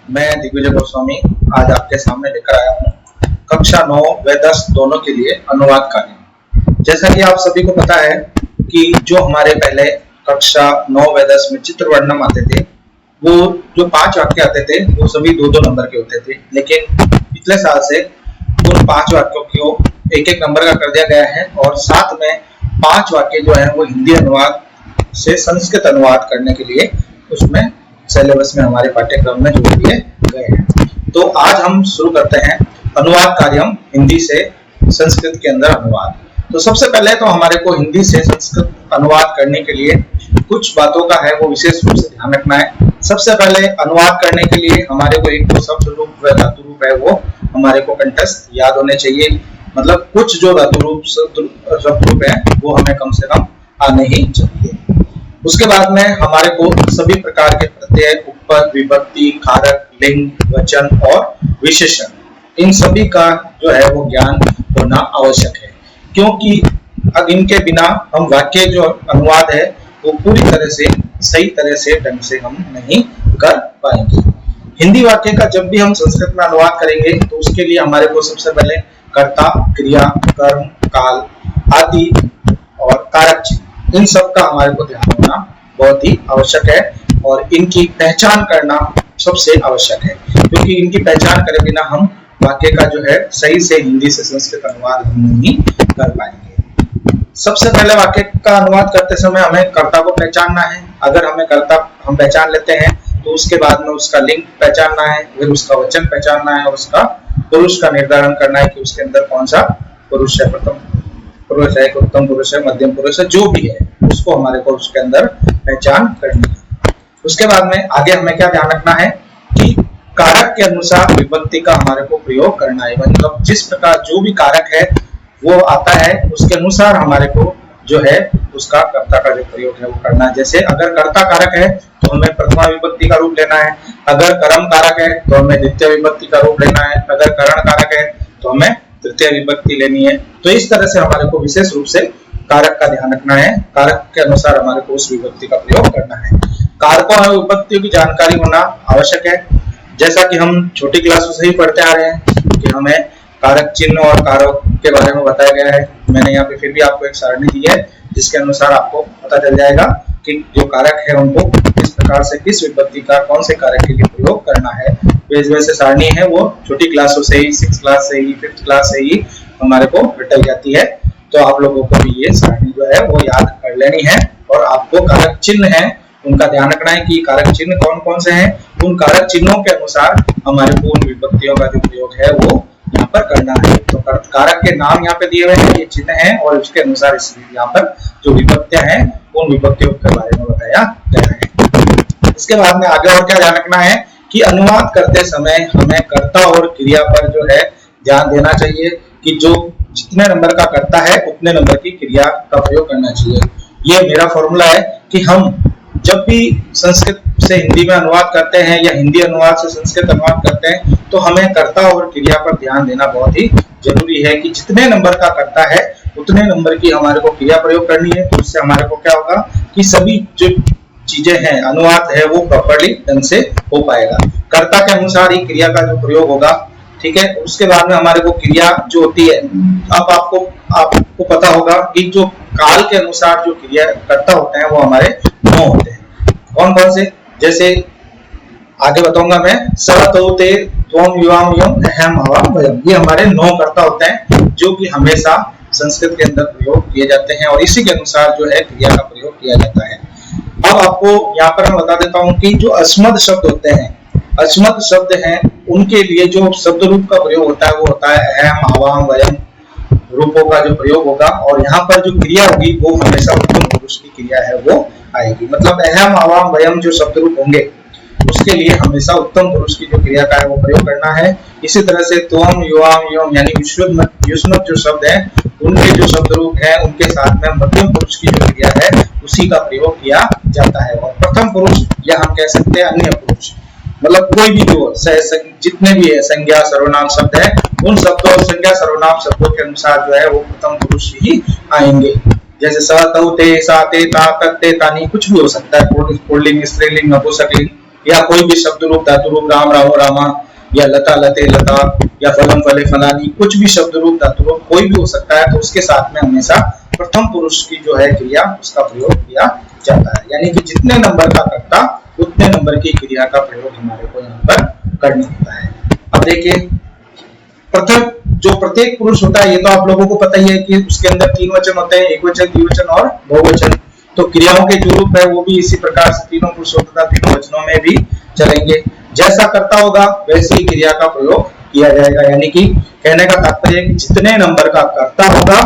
मैं दिग्विजय गोस्वामी आज आपके सामने लेकर आया हूँ कक्षा 9 व 10 दोनों के लिए अनुवाद कार्य। जैसा कि आप सभी को पता है कि जो हमारे पहले कक्षा 9 व 10 में चित्र वर्णन आते थे, वो जो 5 वाक्य आते थे वो सभी 2-2 नंबर के होते थे, लेकिन पिछले साल से उन 5 वाक्यों को एक नंबर का कर दिया गया है और साथ में 5 वाक्य जो है वो हिंदी अनुवाद से संस्कृत अनुवाद करने के लिए उसमें सिलेबस में हमारे पाठ्यक्रम में जोड़ दिए गए हैं। तो आज हम शुरू करते हैं अनुवाद कार्यम हिंदी से संस्कृत के अंदर अनुवाद। तो सबसे पहले तो हमारे को हिंदी से संस्कृत अनुवाद करने के लिए कुछ बातों का है वो विशेष रूप से ध्यान रखना है। सबसे पहले अनुवाद करने के लिए हमारे को एक तो शब्द रूप व धातु रूप है वो हमारे को कंठस्थ याद होने चाहिए। मतलब कुछ जो धातु रूप शब्द रूप है वो हमें कम से कम आने ही चाहिए। उसके बाद में हमारे को सभी प्रकार के प्रत्यय, उपपद, विभक्ति, कारक, लिंग, वचन और विशेषण इन सभी का जो है वो ज्ञान होना आवश्यक है, क्योंकि अब इनके बिना हम वाक्य जो अनुवाद है वो पूरी तरह से सही तरह से ढंग से हम नहीं कर पाएंगे। हिंदी वाक्य का जब भी हम संस्कृत में अनुवाद करेंगे तो उसके लिए हमारे को सबसे पहले कर्ता, क्रिया, कर्म, काल आदि और कारक चिन्ह इन सब का हमारे को ध्यान होना बहुत ही आवश्यक है और इनकी पहचान करना सबसे आवश्यक है, क्योंकि इनकी पहचान करे बिना हम वाक्य का जो है सही से हिंदी से संस्कृत अनुवाद नहीं कर पाएंगे। सबसे पहले वाक्य का अनुवाद करते समय हमें कर्ता को पहचानना है। अगर हमें कर्ता हम पहचान लेते हैं तो उसके बाद में उसका लिंग पहचानना है, फिर उसका वचन पहचानना है और उसका पुरुष का निर्धारण करना है कि उसके अंदर कौन सा पुरुष है, प्रथम पुरुष है, उत्तम पुरुष है, मध्यम पुरुष है, जो भी है उसको हमारे को उसके अंदर पहचान करनी है। उसके बाद में आगे हमें क्या ध्यान रखना है कि कारक के अनुसार विभक्ति का हमारे को प्रयोग करना है। मतलब जिस प्रकार जो भी कारक है वो आता है उसके अनुसार हमारे को जो है उसका कर्ता का जो प्रयोग है वो करना है। जैसे अगर कर्ता कारक है तो हमें प्रथमा विभक्ति का रूप लेना है, अगर कर्म कारक है तो हमें द्वितीय विभक्ति का रूप लेना है, अगर करण कारक है तो हमें तृतीय विभक्ति लेनी है। तो इस तरह से हमारे को विशेष रूप से कारक का ध्यान रखना है, कारक के अनुसार हमारे को उस विभक्ति का प्रयोग करना है। कारकों और विभक्तियों की जानकारी होना आवश्यक है। जैसा कि हम छोटी क्लासों से ही पढ़ते आ रहे हैं कि हमें कारक चिन्ह और कारक के बारे में बताया गया है। मैंने यहाँ पे फिर भी आपको एक सारणी दी है जिसके अनुसार आपको पता चल जाएगा कि जो कारक है उनको किस प्रकार से किस विभक्ति का कौन से कारक के लिए प्रयोग करना है। वैसे सारणी है वो छोटी क्लासों से ही 6th क्लास से ही 5th क्लास से ही हमारे को रटाई जाती है। तो आप लोगों को भी ये सारणी जो है वो याद कर लेनी है और आपको कारक चिन्ह है उनका ध्यान रखना है कि कारक चिन्ह कौन कौन से हैं। उन कारक चिन्हों के अनुसार हमारे को उन विभक्तियों का जो प्रयोग है वो यहाँ पर करना है। तो कारक के नाम यहाँ पे दिए हुए हैं, ये चिन्ह है और उसके अनुसार यहाँ पर जो विभक्तियां हैं उन विभक्तियों के बारे में बताया गया है। इसके बाद में आगे और क्या ध्यान रखना है कि अनुवाद करते समय हमें कर्ता और क्रिया पर जो है ध्यान देना चाहिए कि जो जितने नंबर का कर्ता है उतने नंबर की क्रिया का प्रयोग करना चाहिए। ये मेरा फॉर्मूला है कि हम जब भी संस्कृत से हिंदी में अनुवाद करते हैं या हिंदी अनुवाद से संस्कृत अनुवाद करते हैं तो हमें कर्ता और क्रिया पर ध्यान देना बहुत ही जरूरी है कि जितने नंबर का कर्ता है उतने नंबर की हमारे को क्रिया प्रयोग करनी है। तो इससे हमारे को क्या होगा कि सभी जो चीजें हैं अनुवाद है वो प्रॉपर्ली ढंग से हो पाएगा। कर्ता के अनुसार ही क्रिया का जो प्रयोग होगा, ठीक है। उसके बाद में हमारे को क्रिया जो होती है, अब आपको पता होगा कि जो काल के अनुसार जो क्रिया कर्ता होते हैं वो हमारे 9 होते हैं। कौन कौन से, जैसे आगे बताऊंगा मैं। सतोते त्वम युवाम यम अहम हवाम वयम, ये हमारे 9 कर्ता होते हैं जो कि हमेशा संस्कृत के अंदर प्रयोग किए जाते हैं और इसी के अनुसार जो है क्रिया का प्रयोग किया जाता है। अब आपको यहाँ पर मैं बता देता हूँ कि जो अस्मद शब्द होते हैं, अस्मद शब्द हैं, उनके लिए जो शब्द रूप का प्रयोग होता है वो होता है अहम हवाम वयम रूपों का जो प्रयोग होगा और यहाँ पर जो क्रिया होगी वो हमेशा उत्तम पुरुष की क्रिया है वो आएगी। मतलब अहम हवाम वयम जो शब्द रूप होंगे उसके लिए हमेशा उत्तम पुरुष की जो क्रिया का है वो प्रयोग करना है। इसी तरह से त्वम युवाम यम यानी युष्मत जो शब्द है उनके जो शब्द रूप है उनके साथ में मध्यम पुरुष की जो क्रिया है उसी का प्रयोग किया जाता है। और प्रथम पुरुष या हम कह सकते हैं अन्य पुरुष, मतलब कोई भी जो जितने भी है संज्ञा सर्वनाम शब्द है उन शब्दों और संज्ञा सर्वनाम शब्दों के अनुसार जो है वो प्रथम पुरुष ही आएंगे। जैसे स तौ ते सा ते ता तत् ते तानी कुछ भी हो सकता है, पुल्लिंग स्त्रीलिंग नपुंसकलिंग या कोई भी शब्द रूप धातु रूप राम रामो रामा या लता लते लता या फलम फले फलानी, कुछ भी शब्द रूप धातु रूप कोई भी हो सकता है, तो उसके साथ में हमेशा प्रथम पुरुष की जो है क्रिया उसका प्रयोग किया जाता है। यानी कि जितने नंबर का कर्ता उतने नंबर की क्रिया का प्रयोग हमारे को यहाँ पर करना होता है। अब देखिए प्रथम जो प्रत्येक पुरुष होता है, ये तो आप लोगों को पता ही है कि उसके अंदर 3 वचन होते हैं, एक वचन, द्विवचन और बहुवचन। तो क्रियाओं के जो रूप है वो भी इसी प्रकार से तीनों पुरुषों तथा तीनों वचनों में भी चलेंगे। जैसा कर्ता होगा वैसे ही क्रिया का प्रयोग किया जाएगा। यानी कि कहने का तात्पर्य है कि जितने नंबर का कर्ता होगा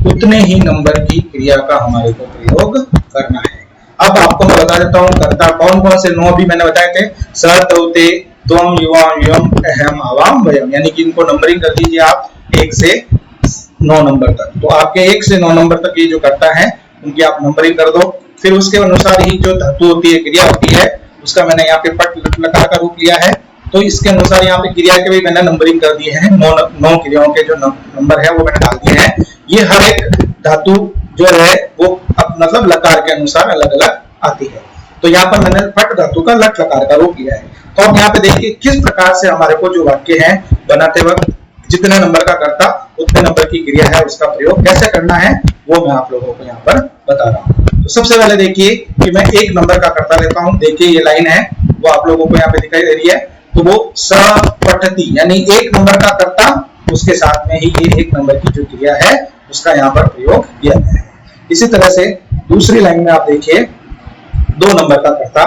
उतने ही नंबर की क्रिया का हमारे को प्रयोग करना है। अब आपको मैं बता देता हूँ कर्ता कौन कौन से 9 भी मैंने बताए थे। स तौते त्वम युवाम यम अहम आवाम वयम, यानी कि इनको नंबरिंग कर दीजिए आप 1 से 9 नंबर तक। तो आपके 1 से 9 नंबर तक ये जो कर्ता है उनकी आप नंबरिंग कर दो। फिर उसके अनुसार ही जो धातु होती है, क्रिया होती है, उसका मैंने यहाँ पे पट लकार का रूप लिया है। तो इसके अनुसार यहाँ पे क्रिया के भी मैंने नंबरिंग कर दिए हैं। 9 क्रियाओं के जो नंबर है वो मैंने डाल दिए हैं। ये हर एक धातु जो है वो मतलब लकार के अनुसार अलग अलग आती है। तो यहाँ पर मैंने पट धातु का लट लकार का रूप लिया है। तो अब यहाँ पे देखिए किस प्रकार से हमारे को जो वाक्य है बनाते वक्त जितने नंबर का कर्ता उतने नंबर की क्रिया है उसका प्रयोग कैसे करना है वो मैं आप लोगों को यहाँ पर बता रहा हूँ। तो सबसे पहले देखिए कि मैं 1 नंबर का कर्ता लेता हूँ। देखिए ये लाइन है वो आप लोगों को यहाँ पे दिखाई दे रही है। तो वो सपठति, यानी 1 नंबर का कर्ता उसके साथ में ही ये 1 नंबर की जो क्रिया है उसका यहाँ पर प्रयोग किया गया है। इसी तरह से दूसरी लाइन में आप देखिए 2 नंबर का कर्ता,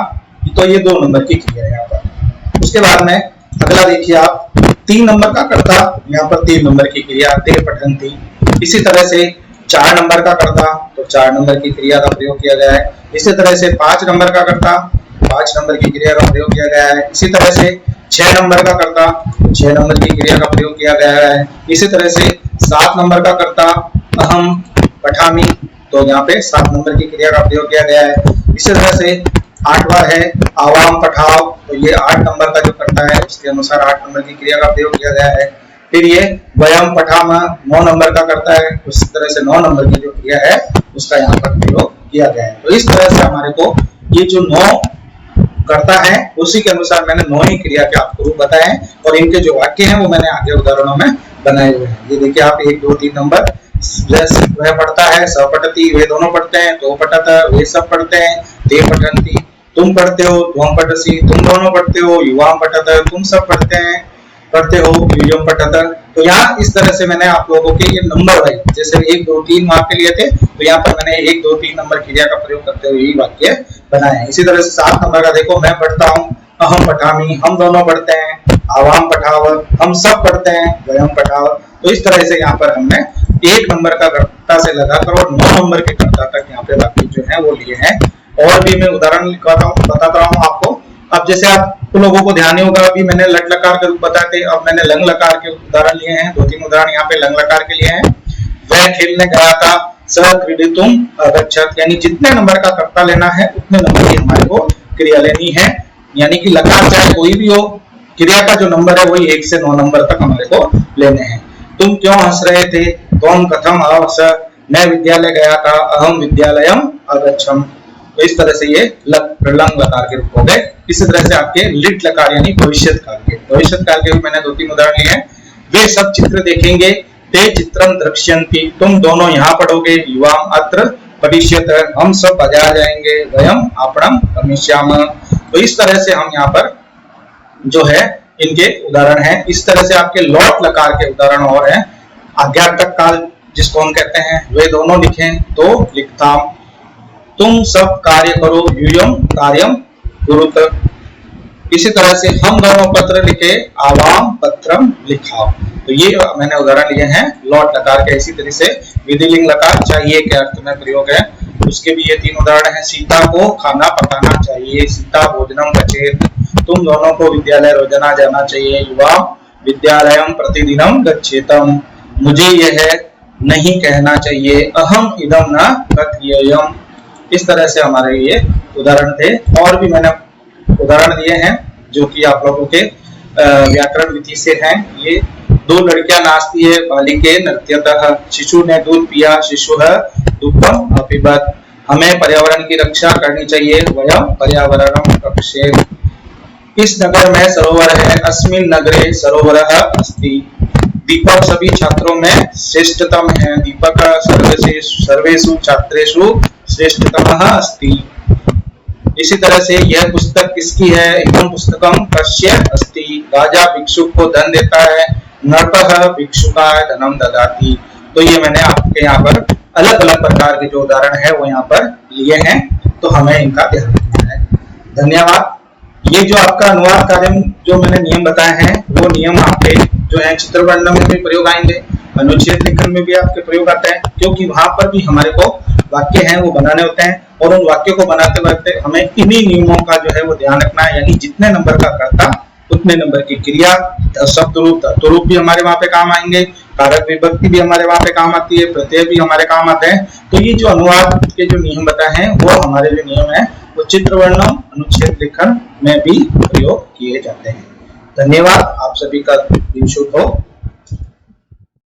तो ये 2 नंबर की क्रिया है यहाँ पर। उसके बाद में अगला देखिए आप 3 नंबर का कर्ता, यहाँ पर 3 नंबर की क्रिया ते पठंती। इसी तरह से 4 नंबर का कर्ता, तो 4 नंबर की क्रिया का प्रयोग किया गया है। इसी तरह से 5 नंबर का कर्ता, 5 नंबर की क्रिया का प्रयोग किया गया है। इसी तरह से 6 नंबर का कर्ता, 6 नंबर की क्रिया का प्रयोग किया गया है। इसी तरह से 7 नंबर का कर्ता अहम पठामी, तो यहाँ पे 7 नंबर की क्रिया का प्रयोग किया गया है। इसी तरह से 8वां है आवाम पठाओ, तो ये 8 नंबर का जो कर्ता है उसके अनुसार 8 नंबर की क्रिया का प्रयोग किया गया है। फिर ये वयम पठामा 9 नंबर का करता है, उसी तरह से 9 नंबर की जो क्रिया है उसका यहाँ पर प्रयोग किया गया है। तो इस तरह से हमारे को ये जो 9 करता है उसी के अनुसार मैंने 9 ही क्रिया के आपको रूप बताए हैं और इनके जो वाक्य हैं वो मैंने आगे उदाहरणों में बनाए हुए हैं। ये देखिए आप 1 2 3 नंबर, वह पढ़ता है, स पठती, वे दोनों पढ़ते हैं, तो पठता, वे सब पढ़ते हैं, ते पठंती, तुम पढ़ते हो, तुम पठसी, तुम दोनों पढ़ते हो, युवाम पठता, तुम सब पढ़ते हो, युयम पठता। तो यहाँ इस तरह से मैंने आप लोगों के ये नंबर वाइज, जैसे 1 2 3 वहां पे लिए थे, तो यहाँ पर मैंने 1 2 3 नंबर क्रिया का प्रयोग करते हुए यही वाक्य बनाए हैं। इसी तरह से 7 नंबर का देखो, मैं पढ़ता हूँ, अहम पठामी, हम दोनों पढ़ते हैं, आवाम पठावत, हम सब पढ़ते हैं, वयम पठावत। तो इस तरह से यहाँ पर हमने 1 नंबर का कर्ता से लगाकर और 9 नंबर के कर्ता तक यहाँ पे वाक्य जो है वो लिए हैं। और भी मैं उदाहरण बताता हूँ आपको। अब जैसे आप लोगों को ध्यान नहीं होगा, अभी मैंने लट लकार के रूप बताए थे, अब मैंने लंग लकार के उदाहरण लिए हैं। 2 3 उदाहरण यहाँ पे लंग लकार के लिए हैं। वह खेलने गया था, स क्रीडितुम अगच्छत, यानी जितने नंबर का कर्ता लेना है उतने नंबर की हमारे को क्रिया लेनी है। यानी कि लकार चाहे कोई भी हो, क्रिया का जो नंबर है वही 1 से 9 नंबर तक हमारे को लेने हैं। तुम क्यों हंस रहे थे, तुम कथम अवस, मैं विद्यालय गया था, अहम विद्यालयम अगच्छम। तो इस तरह से ये लंग लकार के रूप हो गए। इसी तरह से आपके लिट लकार यानी भविष्यत काल के भी मैंने 2 3 उदाहरण लिए हैं। वे सब चित्र देखेंगे, ते चित्रम द्रक्ष्यन्ति, तुम दोनों यहाँ पढ़ोगे, युवाम अत्र पठिष्यत, हम सब बाजार जाएंगे, वयम आपणम गमिष्याम। तो इस तरह से हम यहाँ पर जो है इनके उदाहरण हैं। इस तरह से आपके लौट लकार के उदाहरण और हैं। आज्ञार्थक काल जिसको हम कहते हैं, वे दोनों लिखें तो लिखताम, तुम सब कार्य करो, यूयम कार्यम कुरुत। इसी तरह से हम दोनों पत्र लिखे, आवाम पत्रम लिखाओ। तो ये मैंने उदाहरण लिए हैं लौट लकार के। इसी तरह से विधिलिंग लकार चाहिए के अर्थ में प्रयोग है, उसके भी ये 3 उदाहरण हैं। सीता को खाना पकाना चाहिए, सीता भोजनम पचेत, तुम दोनों को विद्यालय रोजाना जाना चाहिए, युवा विद्यालयम प्रतिदिनम गच्छेतम, मुझे यह नहीं कहना चाहिए, अहम इदम न कथयेयम। इस तरह से हमारे ये उदाहरण थे। और भी मैंने उदाहरण दिए हैं जो कि आप लोगों के व्याकरण विधि से हैं। ये 2 लड़कियां नाचती है, बालिके नृत्यतः, शिशु ने दूध पिया, शिशुः दुग्धम अपिबत, हमें पर्यावरण की रक्षा करनी चाहिए, वयम पर्यावरणम रक्षेत। इस नगर में सरोवर है, अस्मिन् नगरे सरोवरः अस्ति। दीपक सभी छात्रों में श्रेष्ठतम है, दीपक सर्वेषु छात्रेषु श्रेष्ठतमः अस्ति। इसी तरह से यह पुस्तक किसकी है, इदं पुस्तकं कस्य अस्ति। राजा भिक्षुक को धन देता है, नरपः भिक्षुकाय धनम ददाति। तो ये मैंने आपके यहाँ पर अलग अलग प्रकार के जो उदाहरण है वो यहाँ पर लिए हैं, तो हमें इनका ध्यान रखना है। धन्यवाद। ये जो आपका अनुवाद कार्य जो मैंने नियम बताए हैं वो नियम आपके जो है चित्र वर्णन में भी प्रयोग आएंगे, अनुच्छेद लेखन में भी आपके प्रयोग आते हैं, क्योंकि वहां पर भी हमारे को वाक्य हैं वो बनाने होते हैं और उन वाक्यों को बनाते वक्त हमें इन्हीं नियमों का जो है वो ध्यान रखना है। यानी जितने नंबर का कर्ता उतने नंबर की क्रिया, शब्द रूप धातु रूप भी हमारे वहां पे काम आएंगे, कारक विभक्ति भी हमारे वहां पे काम आती है, प्रत्यय भी हमारे काम आते हैं। तो ये जो अनुवाद के जो नियम बताए हैं वो हमारे जो नियम है वो चित्र वर्णन अनुच्छेद लेखन में भी प्रयोग किए जाते हैं। धन्यवाद। आप सभी का दिन शुभ हो।